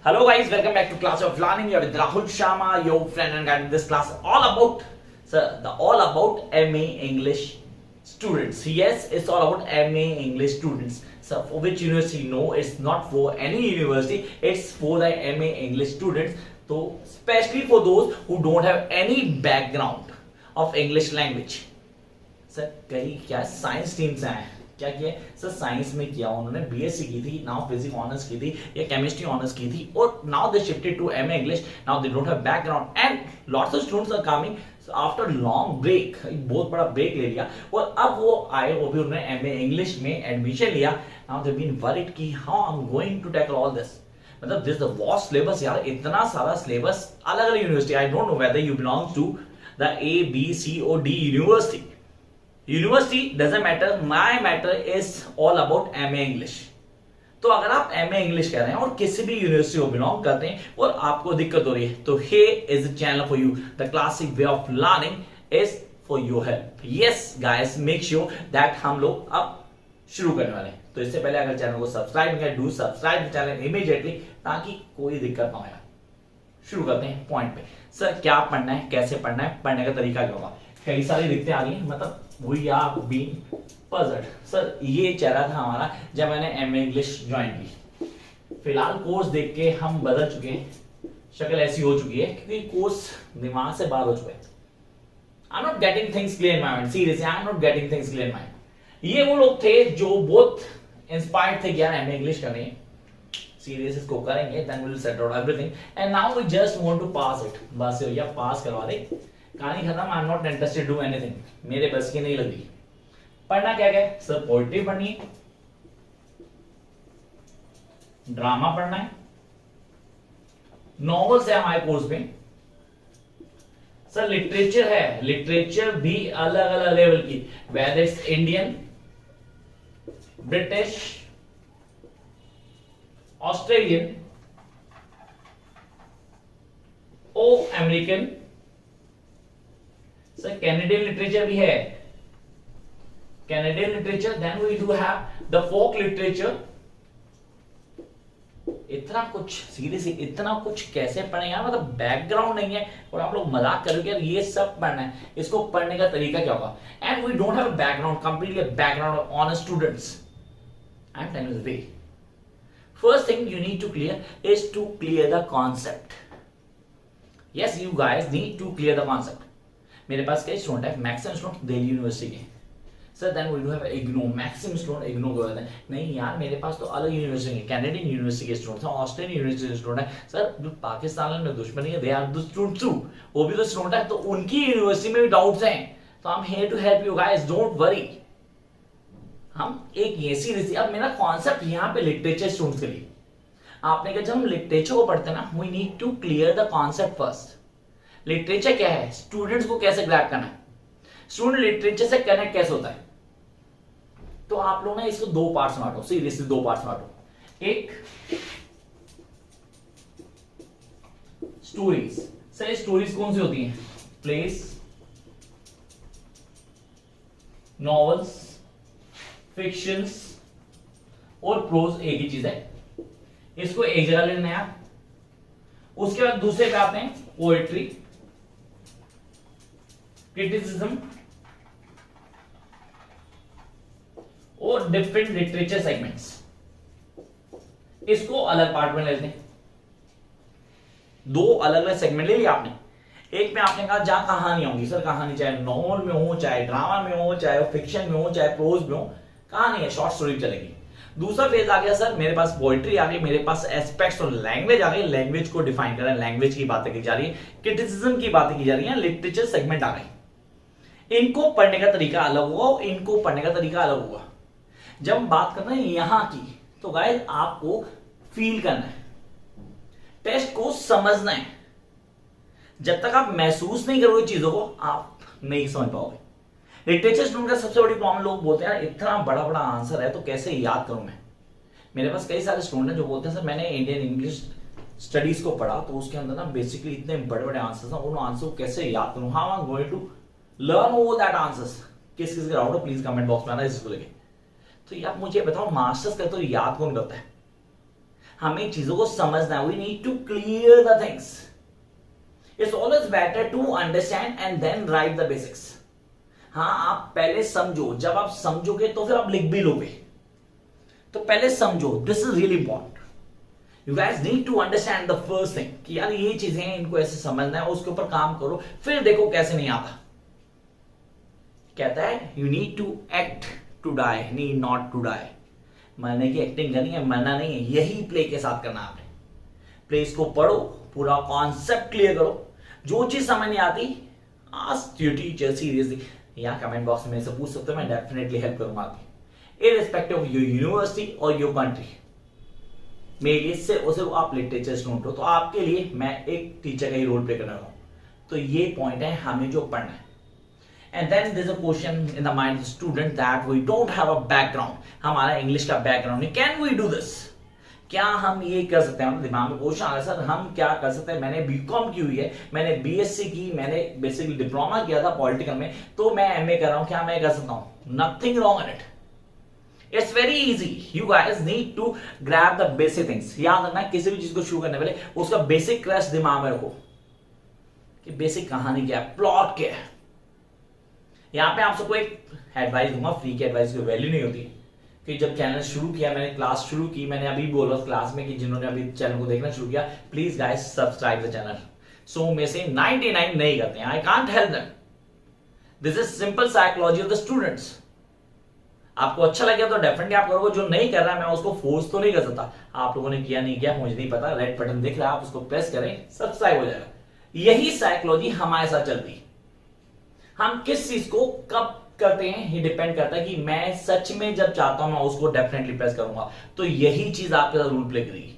Hello guys, welcome back to Class of Learning. You're with Rahul Sharma, your friend and guide in this class all about MA English students. Yes, it's all about MA English students. So for which university? No, it's not for any university. It's for the MA English students. So especially for those who don't have any background of English language. Sir कई क्या science team से आए क्या किया sir science में किया उन्होंने BSc की थी नाउ फिजिक्स ऑनर्स की थी या केमिस्ट्री ऑनर्स की थी और now they shifted to MA English now they don't have background and lots of students are coming after long break बहुत बड़ा ब्रेक ले लिया और अब वो आए वो भी उन्होंने एमए इंग्लिश में एडमिशन लिया नाउ दे बीन वरीड कि how I am going to tackle all this मतलब दिस द वास्ट सिलेबस यार इतना सारा सिलेबस अलग अलग university I don't know whether you belongs to the A B C और D university university doesn't matter my matter is all about MA English तो अगर आप एमए इंग्लिश कर रहे हैं और किसी भी यूनिवर्सिटी को बिलोंग करते हैं और आपको दिक्कत हो रही है तो he is a channel for you the classic way of learning is for your help yes guys make sure that हम लोग अब शुरू करने वाले हैं तो इससे पहले अगर चैनल को सब्सक्राइब किया डू सब्सक्राइब चैनल इमीडिएटली ताकि कोई दिक्कत ना हो शुरू करते हैं पॉइंट पे सर क्या पढ़ना है कैसे पढ़ना है पढ़ने का तरीका क्या होगा कई सारी दिक्कतें आ रही हैं मतलब We are being puzzled. Sir ये चेहरा था हमारा जब मैंने एमए इंग्लिश ज्वाइन की फिलहाल कोर्स देख के हम बदल चुके हैं शक्ल ऐसी हो चुकी है क्योंकि कोर्स दिमाग से बाहर हो चुका है आई am not getting things clear in my mind seriously I am not getting things clear in mind ये वो लोग थे जो बहुत इंस्पायर्ड थे कि यार एमए इंग्लिश करनी है सीरियस इसको करेंगे then we will set out everything and now we just want to pass it बस या पास करवा दे कहानी खत्म I am not interested do anything मेरे बस की नहीं लगी पढ़ना क्या क्या है सर पोएट्री पढ़नी है ड्रामा पढ़ना है नॉवेल्स है हमारे कोर्स में सर लिटरेचर है लिटरेचर भी अलग अलग लेवल की whether it's Indian British Australian or American sir Canadian literature भी है Canadian literature then we do have the folk literature इतना कुछ सीरियसली इतना कुछ कैसे पढ़े यार मतलब बैकग्राउंड नहीं है और आप लोग मजाक करोगे यार ये सब पढ़ना है इसको पढ़ने का तरीका क्या होगा and we don't have background completely background on students I am telling you the way first thing you need to clear is to clear the concept yes you guys need to clear the concept मेरे पास कई student है maximum student Delhi university के sir then we do have IGNOU maximum student IGNOU को कहते हैं नहीं यार मेरे पास तो अलग यूनिवर्सिटी के कैनेडियन यूनिवर्सिटी के स्टूडेंट है ऑस्ट्रेलियन यूनिवर्सिटी के स्टूडेंट है सर जो पाकिस्तान में दुश्मनी है they are the student too वो भी तो स्टूडेंट है तो उनकी यूनिवर्सिटी में भी डाउट्स हैं तो I am here to help you guys don't worry हम एक ऐसी रीति अब मेरा कॉन्सेप्ट यहाँ पे लिटरेचर स्टूडेंट्स के लिए आपने कहा जब हम लिटरेचर को पढ़ते हैं ना we need to clear the concept first literature क्या है स्टूडेंट्स को कैसे ग्रैब करना है स्टूडेंट लिटरेचर से कनेक्ट कैसे होता है तो आप लोग ना इसको दो पार्ट्स में बांटो सीरियसली दो पार्ट्स में बांटो एक स्टोरीज सर स्टोरीज कौन सी होती हैं प्लेस नॉवेल्स फिक्शंस और प्रोज एक ही चीज है इसको एक जगह लेना है आप उसके बाद दूसरे पे आते हैं पोएट्री क्रिटिसिज्म और डिफरेंट लिटरेचर सेगमेंट्स इसको अलग पार्ट में लेते हैं दो अलग अलग सेगमेंट ले लिया आपने एक में आपने कहा जहां कहानी होंगी सर कहानी चाहे नॉवल में हो चाहे ड्रामा में हो चाहे फिक्शन में हो चाहे प्रोज में हो कहानी है शॉर्ट स्टोरी चलेगी दूसरा फेज आ गया सर मेरे पास पोएट्री आ गई मेरे पास एस्पेक्ट्स और लैंग्वेज आ गई लैंग्वेज को डिफाइन कर रहे हैं लैंग्वेज की बातें की जा रही है क्रिटिसिज्म की बातें की जा रही है लिटरेचर सेगमेंट आ गई इनको पढ़ने का तरीका अलग होगा इनको पढ़ने का तरीका अलग होगा जब हम बात कर रहे हैं यहां की तो गाइस आपको फील करना है टेस्ट को समझना है जब तक आप महसूस नहीं करोगे चीजों को आप नहीं समझ पाओगे लिटरेचर स्टूडेंट का सबसे बड़ी प्रॉब्लम लोग बोलते हैं इतना बड़ा बड़ा आंसर है तो कैसे याद करूं मैं मेरे पास कई सारे स्टूडेंट हैं जो बोलते हैं सर मैंने इंडियन इंग्लिश स्टडीज को पढ़ा तो उसके अंदर ना बेसिकली इतने बड़े बड़े आंसर्स हैं उन आंसर को कैसे याद करूं how I am going to learn over that answers किस किस का डाउट है प्लीज कमेंट बॉक्स में आना इसको लेके तो ये आप मुझे बताओ मास्टर्स करते तो याद कौन करता है हमें चीजों को समझना है, we need to clear the things. It's always better to understand and then write the basics. हाँ, आप पहले समझो, जब आप समझोगे तो फिर आप लिख भी लोगे. तो पहले समझो, this is really important. You guys need to understand the first thing कि यार ये चीजें हैं, इनको ऐसे समझना है, उसके ऊपर काम करो, फिर देखो कैसे नहीं आता. कहता है you need to act to die, need not to die. मरने की एक्टिंग करनी है, मरना नहीं है. यही प्ले के साथ करना आपने. प्लेस को पढ़ो, पूरा कॉन्सेप्ट क्लियर करो. जो चीज समझ नहीं आती, आस्क योर टीचर सीरियसली. यहाँ कमेंट बॉक्स में से पूछ सकते हो, मैं डेफिनेटली हेल्प करूंगा आपकी, इररिस्पेक्टिव ऑफ योर यूनिवर्सिटी और योर कंट्री. मेरे लिए सिर्फ आप लिटरेचर स्टूडेंट हो, तो आपके लिए मैं एक टीचर का ही रोल प्ले कर रहा हूं. तो ये पॉइंट है हमें जो पढ़ना है. And then there is a question in the mind of student that we don't have a background. हमारा इंग्लिश का बैकग्राउंड नहीं. Can we do this? क्या हम ये कर सकते हैं? दिमाग में क्वेश्चन आ रहा है, सर हम क्या कर सकते हैं? मैंने बीकॉम की हुई है, मैंने बीएससी की, मैंने बेसिकली डिप्लोमा किया था पॉलिटिकल में, तो मैं एमए कर रहा हूं, क्या मैं कर सकता हूं? Nothing wrong in it. It's very easy. You guys need to grab the basic things. याद रखना, किसी भी चीज को शुरू करने पहले उसका बेसिक क्रश दिमाग में रखो कि बेसिक कहानी क्या है, प्लॉट क्या है. यहां पे आप सबको एक एडवाइस दूंगा, फ्री की एडवाइस की वैल्यू नहीं होती. कि जब चैनल शुरू किया, मैंने क्लास शुरू की, मैंने अभी बोला क्लास में कि जिन्होंने अभी चैनल को देखना शुरू किया, please guys subscribe the channel. सो में से 99 नहीं करते हैं. I can't help them. This is simple psychology of the students. आपको अच्छा लगे तो डेफिनेटली आप करोगे, जो नहीं कर रहा है मैं उसको फोर्स तो नहीं कर सकता. आप लोगों ने किया नहीं किया मुझे नहीं पता. रेड बटन दिख रहा है, आप उसको प्रेस करें, सब्सक्राइब हो जाएगा. यही साइकोलॉजी हमारे साथ चलती है. हम किस चीज को कब करते हैं ये डिपेंड करता है कि मैं सच में जब चाहता हूं मैं उसको डेफिनेटली प्रेस करूंगा. तो यही चीज आपके साथ रूल प्ले करेगी.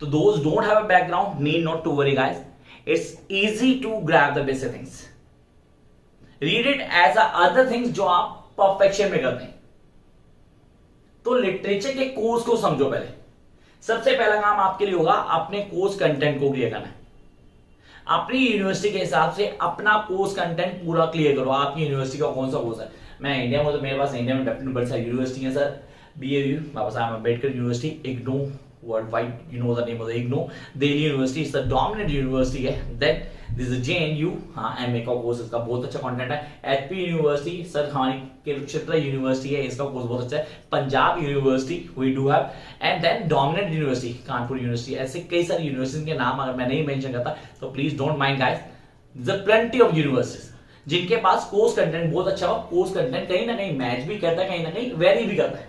तो those don't have a background need not to worry guys. It's easy to grab the basic things. Read it as a other things जो आप परफेक्शन में करते हैं. तो लिटरेचर के कोर्स को समझो पहले. सबसे पहला काम आपके लिए होगा अपने कोर्स कंटेंट को क्लियर करना है. अपनी यूनिवर्सिटी के हिसाब से अपना कोर्स कंटेंट पूरा क्लियर करो. आपकी यूनिवर्सिटी का कौन सा कोर्स है? मैं इंडिया में, तो मेरे पास इंडिया में डेफिनेटली बड़ी सारी यूनिवर्सिटी है sir. BAU Baba Saheb Ambedkar university, IGNOU world wide, you know the name of the IGNOU. Delhi university is the dominant university है. Then this is JNU. हाँ, MA का कोर्स, इसका बहुत अच्छा कंटेंट है. HP यूनिवर्सिटी सर हमारी कुरुक्षेत्र यूनिवर्सिटी है, इसका कोर्स बहुत अच्छा है. Punjab university we do have. And then dominant university Kanpur university. ऐसे कई सारी यूनिवर्सिटी के नाम अगर मैं नहीं मेंशन करता तो please don't mind guys. There plenty of universities जिनके पास कोर्स कंटेंट बहुत अच्छा हो. कोर्स कंटेंट कहीं ना कहीं मैच भी करता है, कहीं ना कहीं वेरी भी करता है.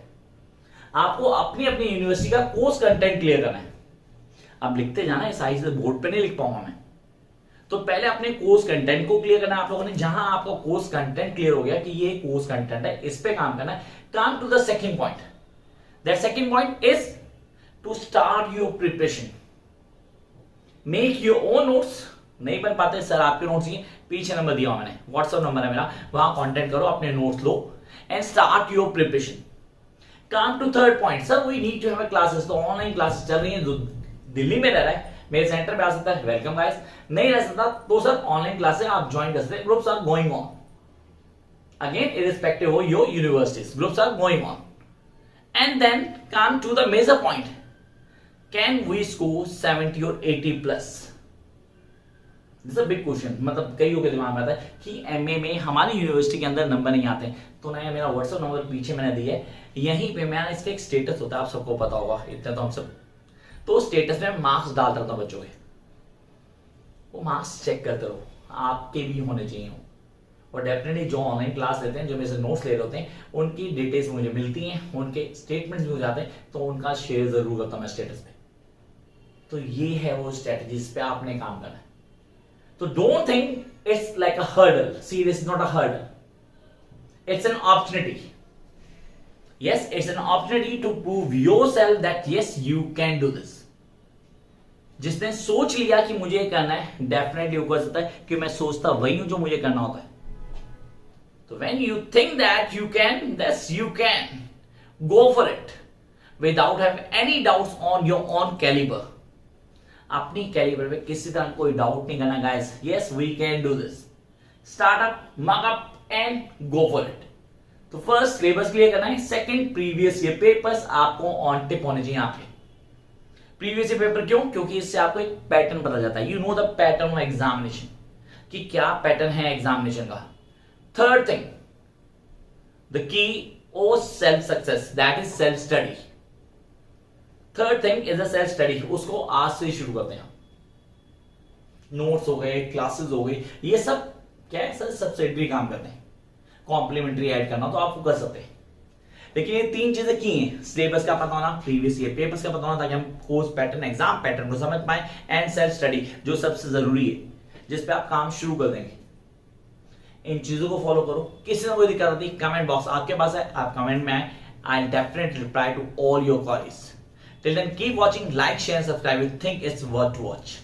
आपको अपनी अपनी यूनिवर्सिटी का कोर्स कंटेंट क्लियर करना है. अब लिखते जाना, इस साइज से बोर्ड पे नहीं लिख पाऊंगा मैं. तो पहले अपने कोर्स कंटेंट को क्लियर करना है आप लोगों ने. जहां आपका कोर्स कंटेंट क्लियर हो गया कि ये कोर्स कंटेंट है, इस पे काम करना है. Come to the second point. That second point is to start your preparation. Make your own notes. नहीं बन पाते सर आपके नोट्स ही, पीछे नंबर दिया मैंने, व्हाट्सएप नंबर है मेरा, वहां कांटेक्ट करो, अपने नोट्स लो and start your preparation. Come to third point, sir we need to have classes. तो ऑनलाइन क्लासेस चल रही है. जो दिल्ली में रह रहा है मेरे सेंटर पे आ सकता है, वेलकम गाइस. नहीं रह सकता तो सर ऑनलाइन क्लासेस आप ज्वाइन कर सकते हैं. Groups are going on. Again irrespective of your universities, groups are going on. And then come to the major point. Can we score 70 और 80 plus? This a big question. मतलब कईयों के दिमाग में आता है कि एमए में हमारी यूनिवर्सिटी के अंदर नंबर नहीं आते. तो नया मेरा व्हाट्सएप नंबर पीछे मैंने दिया है, यहीं पे मैं इसका एक स्टेटस होता है, आप सबको पता होगा, इतना तो हम सब. तो स्टेटस में मार्क्स डालता रहता हूं बच्चों के. वो मार्क्स चेक करते रहो, आपके भी होने चाहिए हो. और डेफिनेटली जो ऑनलाइन क्लास लेते हैं, जो मेरे से नोट्स ले रहे होते हैं, उनकी डिटेल्स मुझे मिलती हैं, उनके स्टेटमेंट्स भी हो जाते हैं, तो उनका शेयर जरूर करता हूं मैं स्टेटस पे. तो ये है वो स्ट्रेटजी जिस पे आपने काम करना है. तो don't think it's like a hurdle. See, this is not a hurdle. It's an opportunity. Yes, it's an opportunity to prove yourself that yes, you can do this. जिसने सोच लिया कि मुझे ये करना है, डेफिनेटली वो कर सकता है, कि मैं सोचता वही हूं जो मुझे करना होता है. तो when you think that you can, yes, you can. Go for it without have any doubts on your own caliber. अपनी कैलिबर पे किसी तरह कोई डाउट नहीं करना guys. Yes, we can do this. Start up, mug up and go for it. तो first syllabus clear करना है. सेकंड, प्रीवियस ईयर पेपर्स आपको ऑन टिप होने चाहिए. यहाँ पे प्रीवियस ईयर पेपर क्यों? क्योंकि इससे आपको एक पैटर्न पता जाता है, you know the pattern of examination, कि क्या पैटर्न है एग्जामिनेशन का। Third thing, the key of self success, that is self study. Third thing is a self study, उसको आज से शुरू करते हैं। नोट्स हो गए, क्लासेस हो गई, ये सब क्या है सर, सब्सिडरी काम करते हैं। कॉम्प्लीमेंट्री ऐड करना तो आप कर सकते हैं, लेकिन ये तीन चीजें की हैं, सिलेबस का पता होना, प्रीवियस ईयर पेपर्स का पता होना, ताकि हम कोर्स पैटर्न, एग्जाम पैटर्न को समझ पाए, एंड सेल्फ स्टडी जो सबसे जरूरी है, जिस पे आप काम शुरू कर देंगे। इन चीजों को फॉलो करो। किसी ने कोई दिक्कत आती है, कमेंट बॉक्स आपके पास है, आप कमेंट में आए, I definitely reply to all your queries. Till then keep watching, like share subscribe, you think it's worth to watch.